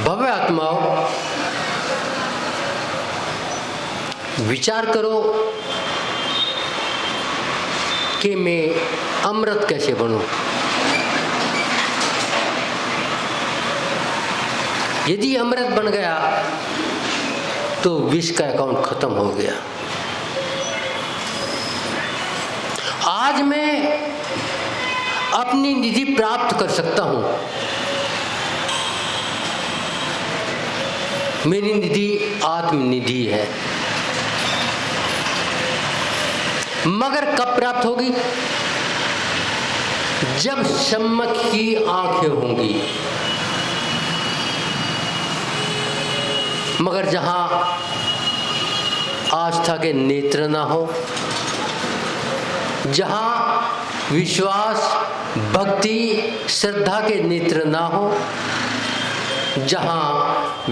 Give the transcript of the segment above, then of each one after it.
भव्य आत्माओं, विचार करो कि मैं अमृत कैसे बनूं। यदि अमृत बन गया तो विष का अकाउंट खत्म हो गया। आज मैं अपनी निधि प्राप्त कर सकता हूं। मेरी निधि आत्मनिधि है, मगर कब प्राप्त होगी? जब सम्मत की आंखें होंगी। मगर जहां आस्था के नेत्र ना हो, जहां विश्वास, भक्ति, श्रद्धा के नेत्र ना हो, जहां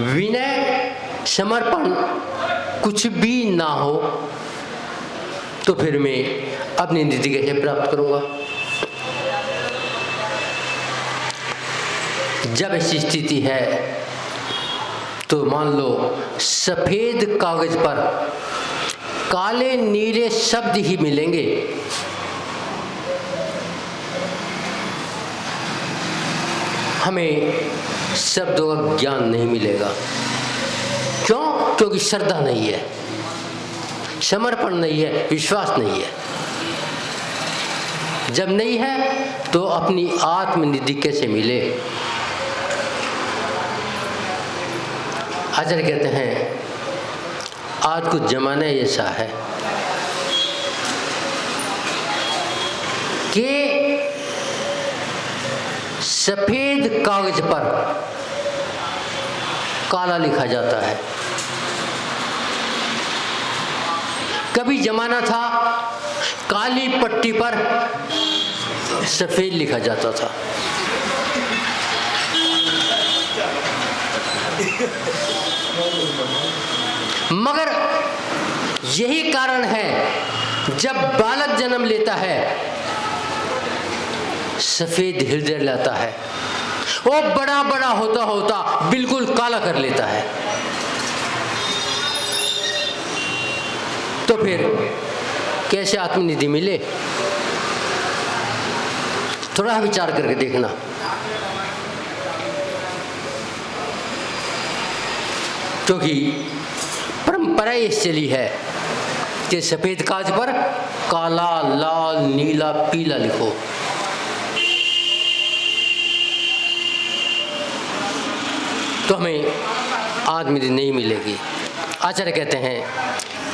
विनय, समर्पण कुछ भी ना हो, तो फिर मैं अपनी निधि कैसे प्राप्त करूंगा? जब ऐसी स्थिति है तो मान लो सफेद कागज पर काले नीले शब्द ही मिलेंगे। हमें शब्दों का ज्ञान नहीं मिलेगा। क्यों? क्योंकि श्रद्धा नहीं है, समर्पण नहीं है, विश्वास नहीं है। जब नहीं है तो अपनी आत्मनिधि कैसे मिले? आचार्य कहते हैं आज कुछ जमाना ऐसा है कि सफेद कागज पर काला लिखा जाता है। कभी जमाना था काली पट्टी पर सफेद लिखा जाता था। मगर यही कारण है जब बालक जन्म लेता है सफेद हृदय लाता है, वो बड़ा बड़ा होता होता बिल्कुल काला कर लेता है। तो फिर कैसे आत्मनिधि मिले? थोड़ा विचार करके देखना। क्योंकि परंपरा ये चली है कि सफेद कागज पर काला, लाल, नीला, पीला लिखो। तो हमें आत्मनिधि नहीं मिलेगी। आचार्य कहते हैं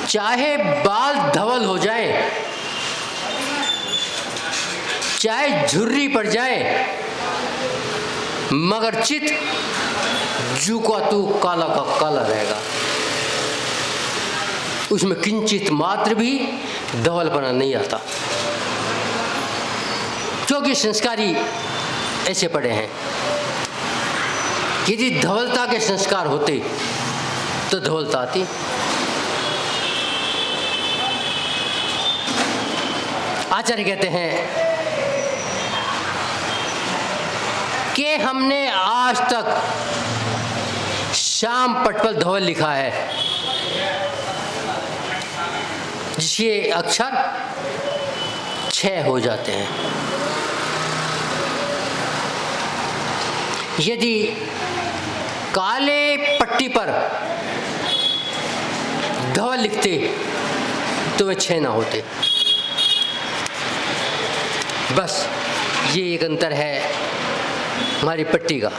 चाहे बाल धवल हो जाए, चाहे झुर्री पड़ जाए, मगर चित जू का तू काला का काला रहेगा। उसमें किंचित मात्र भी धवलपना नहीं आता, क्योंकि संस्कारी ऐसे पड़े हैं। यदि धवलता के संस्कार होते तो धवलता आती। आचार्य कहते हैं कि हमने आज तक श्याम पट पर धवल लिखा है, जिसके अक्षर 6 हो जाते हैं। यदि काले पट्टी पर धवल लिखते तो वे 6 ना होते। बस ये एक अंतर है हमारी पट्टी का।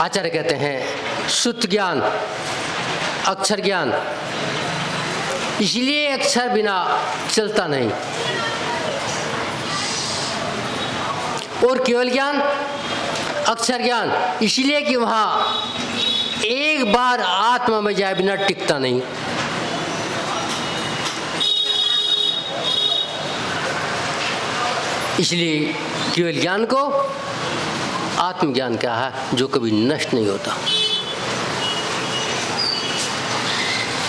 आचार्य कहते हैं शुद्ध ज्ञान, अक्षर ज्ञान, इसलिए अक्षर बिना चलता नहीं। और केवल ज्ञान, अक्षर ज्ञान, इसलिए कि वहाँ एक बार आत्मा में जाए बिना टिकता नहीं। इसलिए केवल ज्ञान को आत्मज्ञान क्या है, जो कभी नष्ट नहीं होता।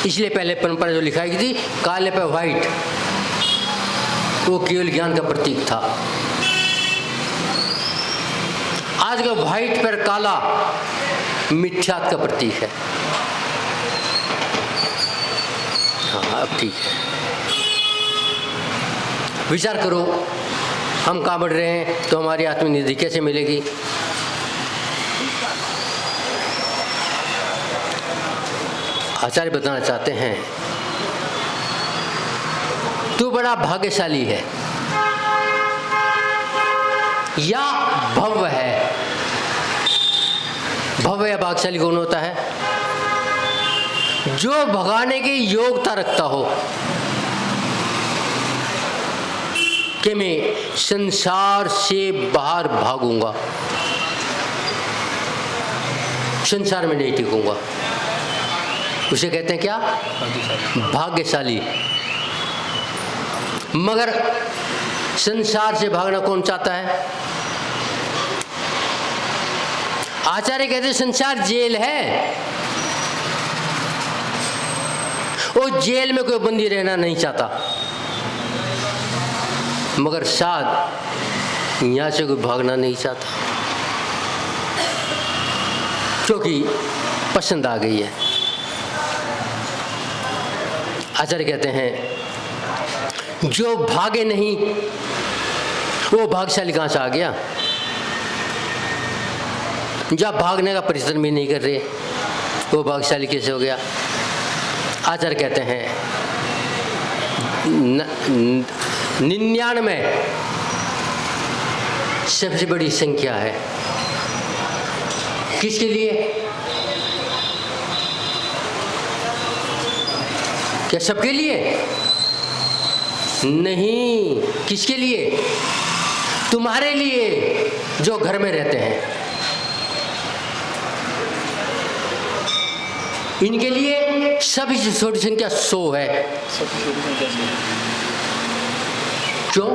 इसलिए पहले परंपरा जो लिखाई गई थी काले पे व्हाइट, वो केवल ज्ञान का प्रतीक था। आज का व्हाइट पर काला मिथ्यात्व का प्रतीक है। हाँ अब ठीक है। विचार करो, हम कहाँ बढ़ रहे हैं तो हमारी आत्मनिधि कैसे मिलेगी? आचार्य बताना चाहते हैं तू बड़ा भाग्यशाली है या भव्य है। भव्य या भाग्यशाली कौन होता है? जो भगाने की योग्यता रखता हो कि मैं संसार से बाहर भागूंगा, संसार में नहीं टिकूंगा, उसे कहते हैं क्या? भाग्यशाली। मगर संसार से भागना कौन चाहता है? आचार्य कहते हैं संसार जेल है, वो जेल में कोई बंदी रहना नहीं चाहता, मगर साथ यहां से कोई भागना नहीं चाहता क्योंकि पसंद आ गई है। आचार्य कहते हैं जो भागे नहीं वो भाग्यशाली कहां से आ गया? जब भागने का परिश्रम भी नहीं कर रहे वो भाग्यशाली कैसे हो गया? आचार्य कहते हैं 99 सबसे बड़ी संख्या है। किसके लिए? क्या सबके लिए? नहीं। किसके लिए? तुम्हारे लिए जो घर में रहते हैं, इनके लिए सभी से छोटी संख्या 100 है। क्यों?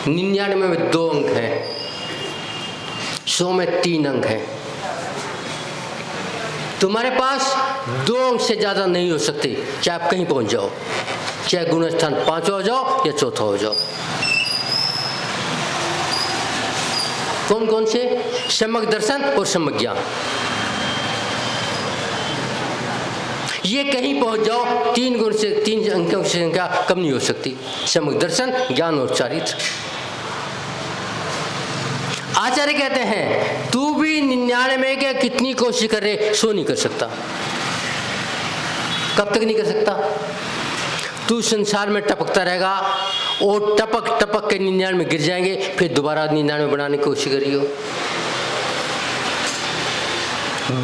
99 में 2 अंक हैं, 100 में 3 अंक हैं। तुम्हारे पास 2 अंक से ज्यादा नहीं हो सकते, चाहे आप कहीं पहुंच जाओ, चाहे गुणस्थान 5 हो जाओ या 4 हो जाओ। कौन कौन से? सम्यक दर्शन और सम्यक ज्ञान। ये कहीं पहुंच जाओ, 3 गुण से 3 अंकों की संख्या कम नहीं हो सकती। सम्यक दर्शन, ज्ञान और चारित्र। आचार्य कहते हैं तू भी 99 के कितनी कोशिश करे सो नहीं कर सकता। कब तक नहीं कर सकता? तू संसार में टपकता रहेगा और टपक टपक के 99 में गिर जाएंगे, फिर दोबारा 99 बनाने की कोशिश करियो।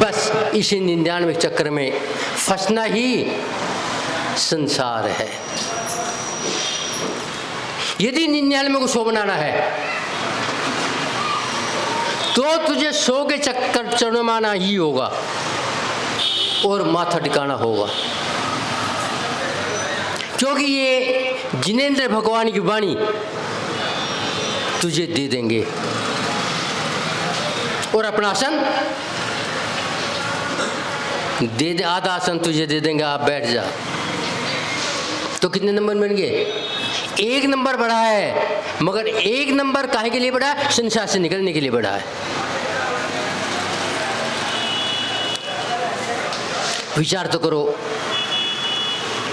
बस इसी 99 चक्कर में फंसना ही संसार है। यदि 99 को 100 बनाना है तो तुझे 100 के चक्कर चढ़वाना ही होगा और माथा टिकाना होगा, क्योंकि ये जिनेंद्र भगवान की वाणी तुझे दे देंगे और अपना आसन दे दे, आधा आसन तुझे दे देंगे, आप बैठ जा। तो कितने नंबर बन गए? 1 नंबर बढ़ा है, मगर 1 नंबर काहे के लिए बढ़ा है? संसार से निकलने के लिए बढ़ा है। विचार तो करो,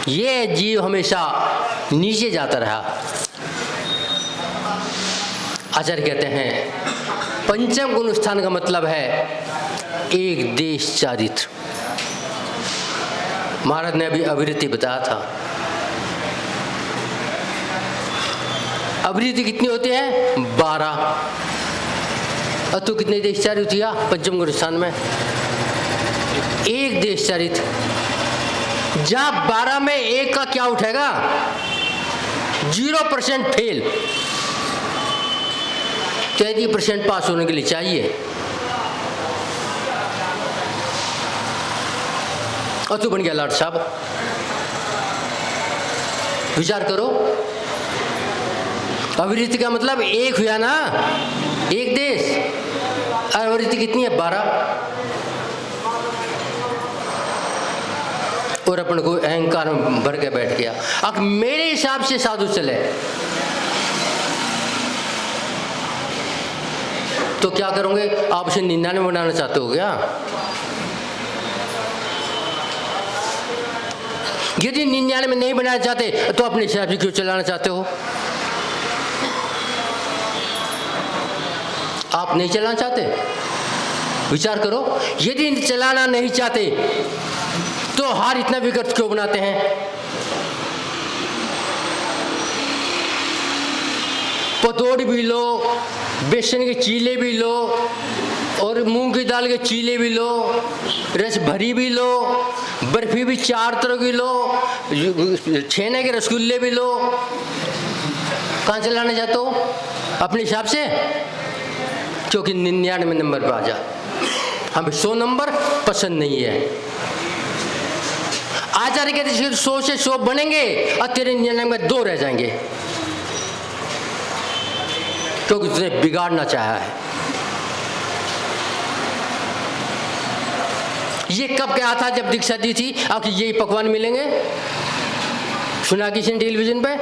ये जीव हमेशा नीचे जाता रहा। आचार्य कहते हैं पंचम गुण स्थान का मतलब है एक देश चारित्र। महाराज ने अभी अभिवृत्ति बताया था। अभिवृत्ति कितनी होती है? 12। और तू कितने देश चारित्र किया पंचम गुण स्थान में? 1 देश चारित्र। जब 12 में 1 का क्या उठेगा? 0% फेल। 33% पास होने के लिए चाहिए, और तू बन गया लाट साहब। विचार करो, अभिवृत्ति का मतलब 1 हुआ ना, 1 देश। अभिवृत्ति कितनी है? 12। और अपन को अहंकार में भर के बैठ गया। अब मेरे हिसाब से साधु चले तो क्या करोगे आप? उसे 99 बनाना चाहते हो क्या? यदि 99 नहीं बनाना चाहते तो अपने हिसाब से क्यों चलाना चाहते हो? आप नहीं चलाना चाहते? विचार करो। यदि चलाना नहीं चाहते तो हार इतना विकट क्यों बनाते हैं? पतोड़ भी लो, बेसन के चीले भी लो, और मूंग की दाल के चीले भी लो, रस भरी भी लो, बर्फी भी 4 तरह की लो, छेने के रसगुल्ले भी लो। कहाँ चलाने जाते हो? अपने हिसाब से। क्योंकि 99 नंबर पर आ जा, हमें 100 नंबर पसंद नहीं है। आचार्य कहते 100 से 100 बनेंगे और तेरे 99 में 2 रह जाएंगे, क्योंकि तुझे बिगाड़ना चाहा है। ये कब क्या था? जब दीक्षा दी थी आपकी यही पकवान मिलेंगे। सुना किसी ने टेलीविजन पे?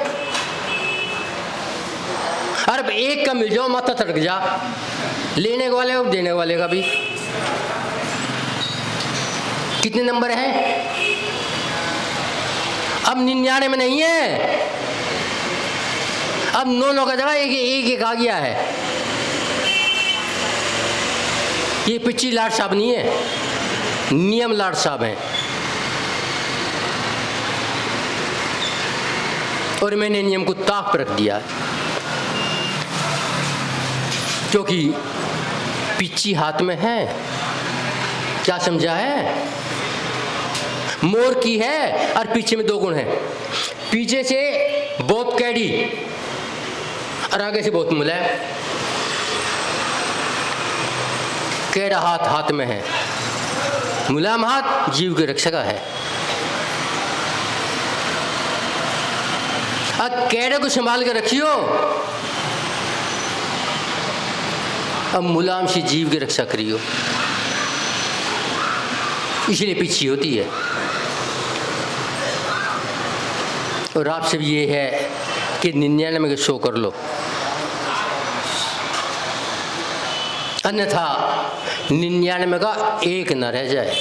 अरे एक का मिल जाओ माथा तड़क जा, लेने वाले और देने वाले का भी। कितने नंबर है? अब 99 में नहीं है, अब 9 का जगह एक आ गया है। ये पिच्ची लाट साहब नहीं है, नियम लाट साहब हैं। और मैंने नियम को ताक पर रख दिया, क्योंकि पिच्ची हाथ में है। क्या समझा है? मोर की है और पीछे में 2 गुण है। पीछे से बहुत कैडी और आगे से बहुत मुलायम। कैड़ा हाथ हाथ में है, मुलायम हाथ जीव के रक्षा का है। अब कैड़े को संभाल के रखियो, अब मुलायम से जीव की रक्षा करियो, इसलिए पीछे होती है। और आपसे भी ये है कि 99 में 100 कर लो, अन्यथा 99 का 1 न रह जाए।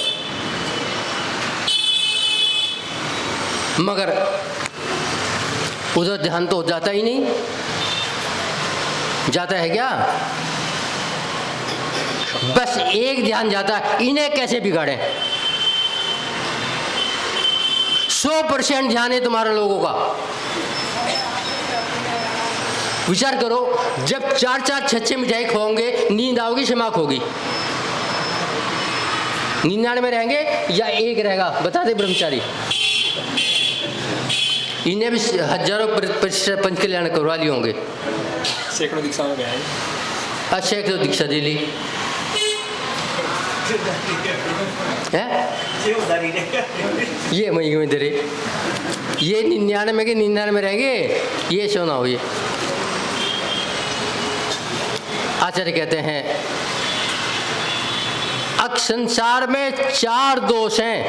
मगर उधर ध्यान तो जाता ही नहीं। जाता है क्या? बस एक ध्यान जाता है, इन्हें कैसे बिगाड़े। 100% ध्यान है तुम्हारे लोगों का। विचार करो, जब 4-4, 6-6 मिठाई खाओगे, नींद आओगी, समाक होगी। 99 में रहेंगे या 1 रहेगा? बता दे ब्रह्मचारी। इन्हें भी हजारों प्रतिशत पंच कल्याण करवा लिए होंगे। सैकड़ों दीक्षा में गया है। अच्छा, सैकड़ों दीक्षा दे ली है? ये मई में दे रहे, ये 99 के 99 में रहेंगे, ये सोना हो। ये आचार्य कहते हैं अब संसार में 4 दोष हैं: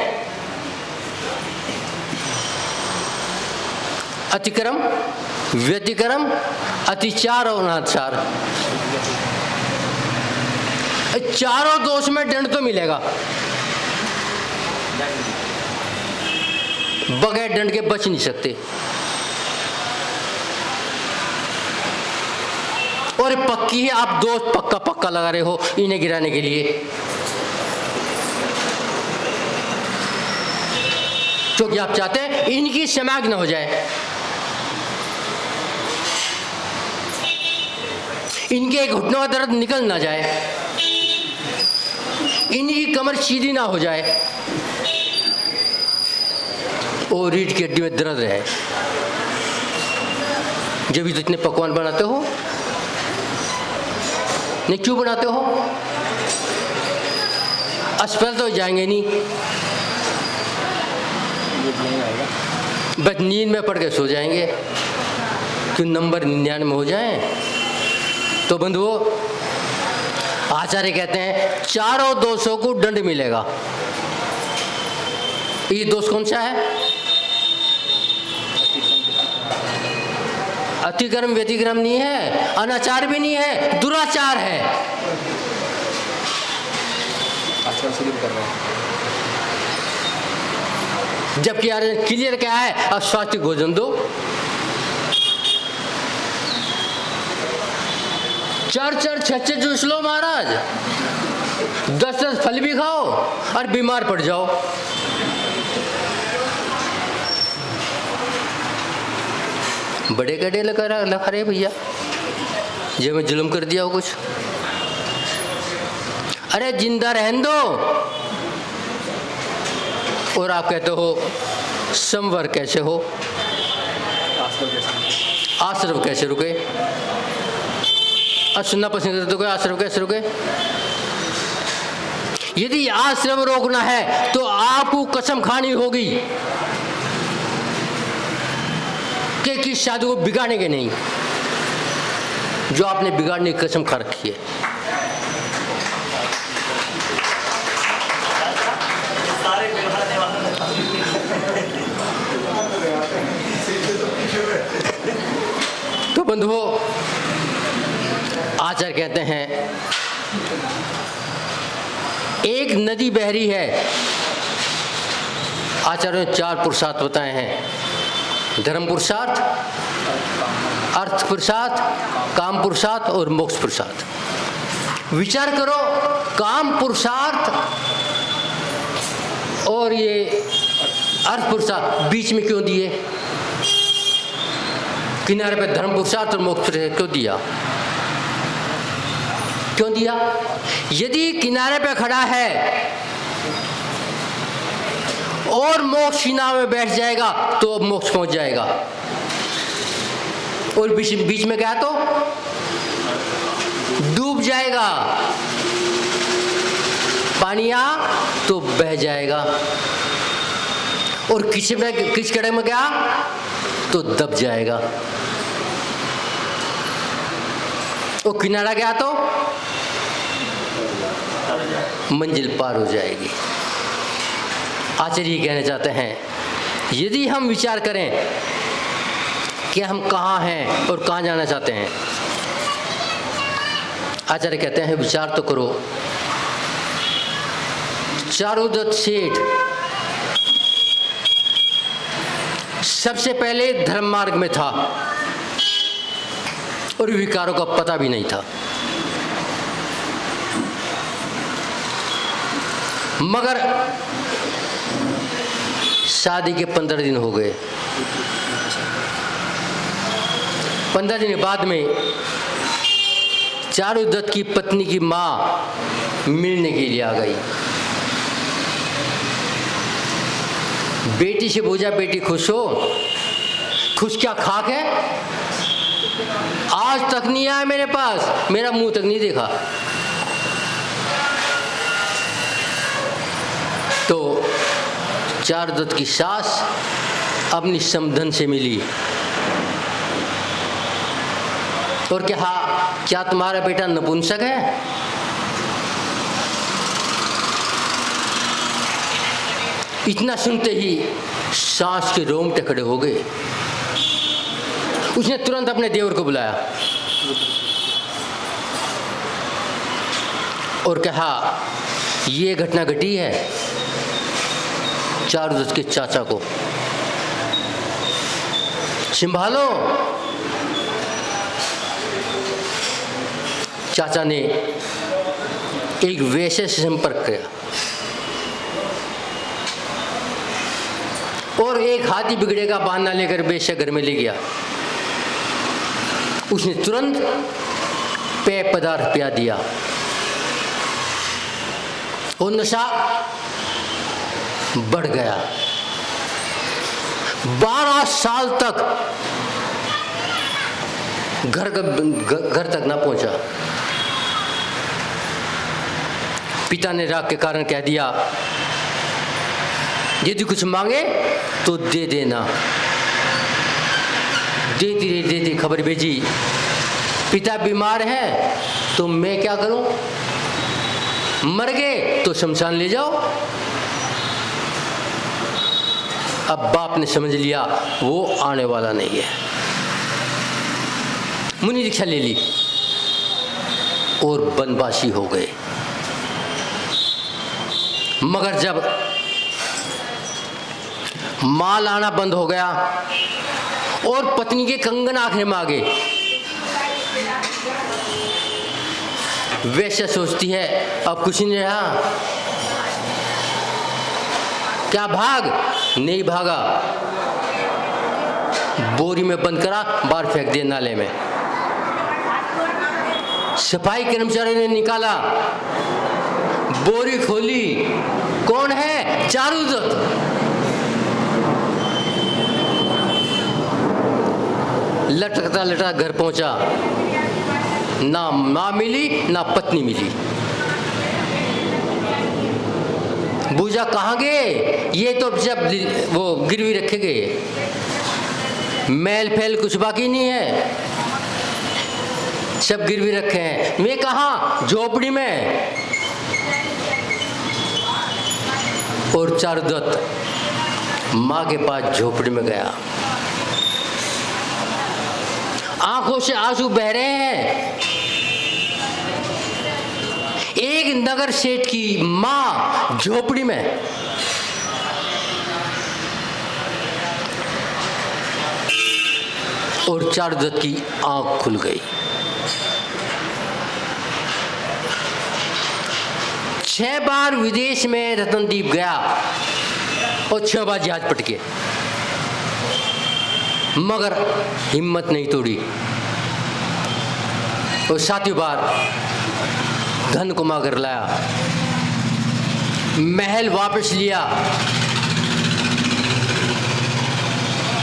अतिक्रम, व्यतिक्रम, अतिचार और अनाचार। चारों दोष में दंड तो मिलेगा, बगैर दंड के बच नहीं सकते। और पक्की है, आप दोष पक्का पक्का लगा रहे हो इन्हें गिराने के लिए, क्योंकि आप चाहते हैं इनकी समाग न हो जाए, इनके घुटनों का दर्द निकल ना जाए, इनकी कमर सीधी ना हो जाए और रीढ़ की हड्डी में दर्द रहे। जब भी तो इतने पकवान बनाते हो, नहीं क्यों बनाते हो? असफल तो जाएंगे नहीं, बस नींद में पड़ के सो जाएंगे। क्यों? नंबर 99 में हो जाए। तो बंधुओं, आचार्य कहते हैं चारों दोषों को दंड मिलेगा। ये दोष कौन सा है? अतिक्रम व्यतिक्रम नहीं है, अनाचार भी नहीं है, दुराचार है। आजकल शुरू कर रहे हैं। जबकि यार क्लियर क्या है, अब स्वास्थ्य भोजन दो, 4-4 6-6 जूस लो महाराज, 10-10 फल भी खाओ और बीमार पड़ जाओ। बड़े गड्ढे लगा रहे भैया, जो मैं जुल्म कर दिया हो कुछ। अरे जिंदा रहने दो। और आप कहते हो संवर कैसे हो, आश्रव कैसे रुके? अब सुनना पसंद करते हो, आश्रव कैसे रुके? यदि आश्रव रोकना है तो आपको कसम खानी होगी कि किस शादी को बिगाड़ेंगे नहीं, जो आपने बिगाड़ने की कसम खा रखी है। तो बंधुओं, आचार्य कहते हैं एक नदी बह रही है। आचार्यों ने 4 पुरुषार्थ बताए हैं, धर्म पुरुषार्थ, अर्थ पुरुषार्थ, काम पुरुषार्थ और मोक्ष पुरुषार्थ। विचार करो, काम पुरुषार्थ और ये अर्थ पुरुषार्थ बीच में क्यों दिए? किनारे पे धर्म पुरुषार्थ और मोक्ष पुरुषार्थ क्यों दिया? क्यों दिया? यदि किनारे पे खड़ा है और मोक्ष की नाव में बैठ जाएगा तो मोक्ष पहुंच जाएगा, और बीच में गया तो डूब जाएगा। पानी आ तो बह जाएगा, और किस कड़े में गया तो दब जाएगा, और किनारा गया तो मंजिल पार हो जाएगी। आचार्य कहना चाहते हैं, यदि हम विचार करें कि हम कहाँ हैं और कहाँ जाना चाहते हैं, आचार्य कहते हैं विचार तो करो। चारुदत्त सेठ सबसे पहले धर्म मार्ग में था और विकारों का पता भी नहीं था, मगर शादी के 15 दिन हो गए। 15 दिन बाद में चारुदत्त की पत्नी की माँ मिलने के लिए आ गई। बेटी से पूछा, बेटी खुश हो? खुश क्या, खाक है? आज तक नहीं आया मेरे पास, मेरा मुंह तक नहीं देखा। तो चारुदत्त की सास अपनी समधन से मिली और कहा, क्या तुम्हारा बेटा नपुंसक है? इतना सुनते ही सास के रोंगटे खड़े हो गए। उसने तुरंत अपने देवर को बुलाया और कहा, ये घटना घटी है चारुदत्त के चाचा को, संभालो। चाचा ने एक वैश्य से संपर्क किया और एक हाथी बिगड़े का बहाना लेकर वैश्य घर में ले गया। उसने तुरंत पेय पदार्थ पिया दिया और नशा बढ़ गया। 12 साल तक घर तक ना पहुंचा। पिता ने राग के कारण कह दिया, यदि कुछ मांगे तो दे देना। देती खबर भेजी, पिता बीमार है तो मैं क्या करूं? मर गए तो शमशान ले जाओ। अब बाप ने समझ लिया वो आने वाला नहीं है। मुनि दीक्षा ले ली और बनवासी हो गए। मगर जब माल आना बंद हो गया और पत्नी के कंगन आखिर में आ गए, वैसे सोचती है अब कुछ नहीं रहा, क्या भाग? नहीं भागा, बोरी में बंद करा, बाहर फेंक दिया नाले में। सफाई कर्मचारी ने निकाला, बोरी खोली, कौन है? चारुदत्त। लटकता लटका घर पहुंचा, ना मां मिली ना पत्नी मिली। बूझा कहाँ गए? ये तो जब वो गिरवी रखे गए, मैल फैल कुछ बाकी नहीं है, सब गिरवी रखे हैं। वे कहाँ? झोपड़ी में। और चारुदत्त माँ के पास झोपड़ी में गया, आंखों से आंसू बह रहे हैं। एक नगर सेठ की मां झोपड़ी में, और चारुदत्त की आंख खुल गई। 6 बार विदेश में रतनदीप गया और 6 बार जहाज पटके, मगर हिम्मत नहीं तोड़ी और 7वीं बार धन कमा कर लाया, महल वापस लिया,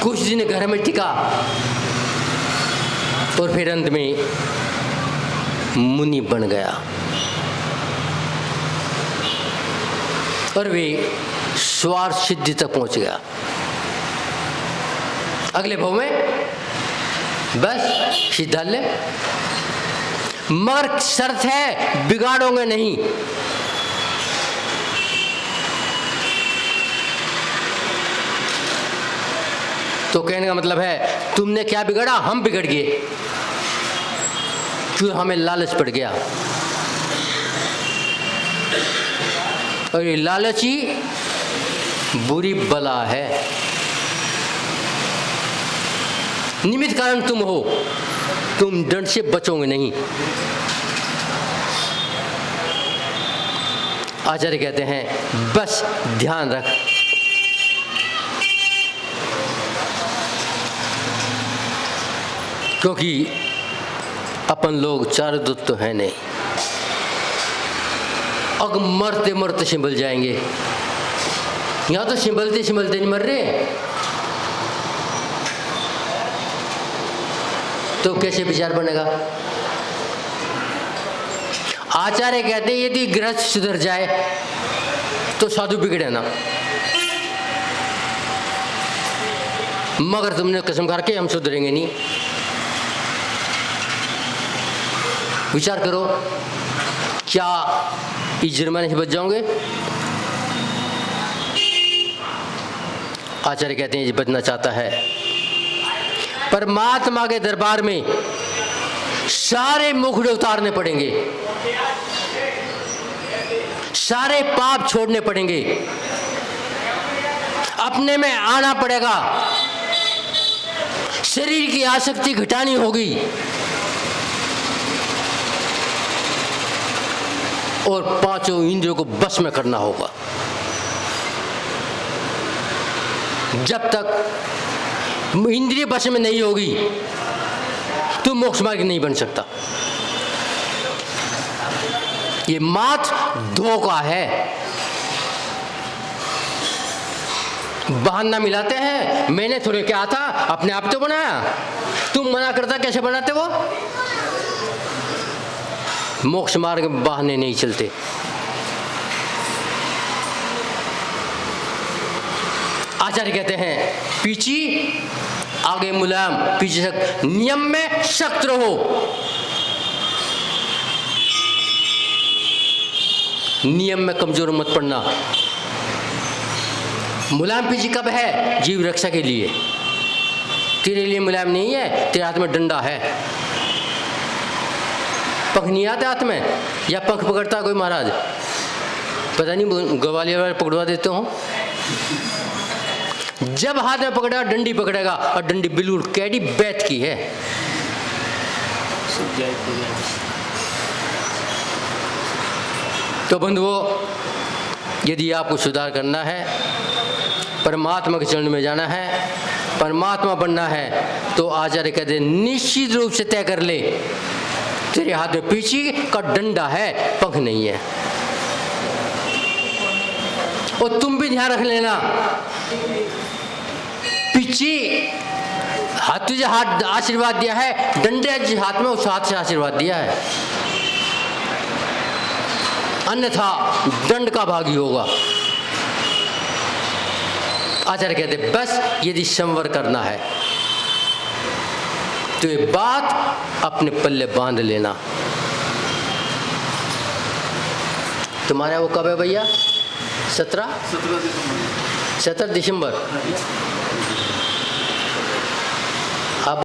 कुछ दिन घर में टिका और फिर अंत में मुनि बन गया। और वे स्वार्थ सिद्धि तक पहुंच गया। अगले भाव में बस सिद्धालय, मगर शर्त है बिगाड़ोगे नहीं। तो कहने का मतलब है तुमने क्या बिगड़ा? हम बिगड़ गए, क्यों? हमें लालच पड़ गया, और ये लालच ही बुरी बला है। निमित्त कारण तुम हो, तुम दंड से बचोगे नहीं। आचार्य कहते हैं बस ध्यान रख, क्योंकि अपन लोग चारुदत्त तो है नहीं, अगर मरते मरते सिंबल जाएंगे। यहां तो सिंबलते सिंबलते नहीं मर रहे, तो कैसे विचार बनेगा? आचार्य कहते हैं यदि गृहस्थ सुधर जाए तो साधु बिगड़े ना, मगर तुमने कसम खा के हम सुधरेंगे नहीं। विचार करो, क्या इस जुर्माने से बच जाओगे? आचार्य कहते हैं ये बचना चाहता है, परमात्मा के दरबार में सारे मुखड़े उतारने पड़ेंगे, सारे पाप छोड़ने पड़ेंगे, अपने में आना पड़ेगा, शरीर की आसक्ति घटानी होगी और 5 इंद्रियों को बस में करना होगा। जब तक इंद्रिय बस में नहीं होगी तो मोक्ष मार्ग नहीं बन सकता। ये मात्र धोखा है। बहाना मिलाते हैं, मैंने थोड़े क्या था, अपने आप तो बनाया, तुम मना करता कैसे बनाते वो? मोक्ष मार्ग में बहाने नहीं चलते। आचार्य कहते हैं पीछी आगे मुलायम, पीछे सख्त, नियम में सख्त रहो। नियम में कमजोर मत पड़ना। मुलायम पीछे कब है? जीव रक्षा के लिए। तेरे लिए मुलायम नहीं है, तेरे हाथ में डंडा है। पंख नहीं आते हाथ में, या पंख पकड़ता कोई महाराज? पता नहीं, ग्वालियर वाले पकड़वा देते हो। जब हाथ में पकड़ेगा डंडी पकड़ेगा, और डंडी बिल्कुल कैडी बैत की है। तो बंधुओं, यदि आपको सुधार करना है, परमात्मा के चरण में जाना है, परमात्मा बनना है, तो आचार्य कहते हैं निश्चित रूप से तय कर ले, तेरे हाथ में पीछे का डंडा है, पंख नहीं है। और तुम भी ध्यान रख लेना, पीछे हाथ तुझे हाथ आशीर्वाद दिया है, डंडे जिस हाथ में उस हाथ से आशीर्वाद दिया है, अन्यथा दंड का भागी होगा। आचार्य कहते बस यदि संवर करना है तो ये बात अपने पल्ले बांध लेना। तुम्हारा वो कब है भैया? 17 दिसंबर।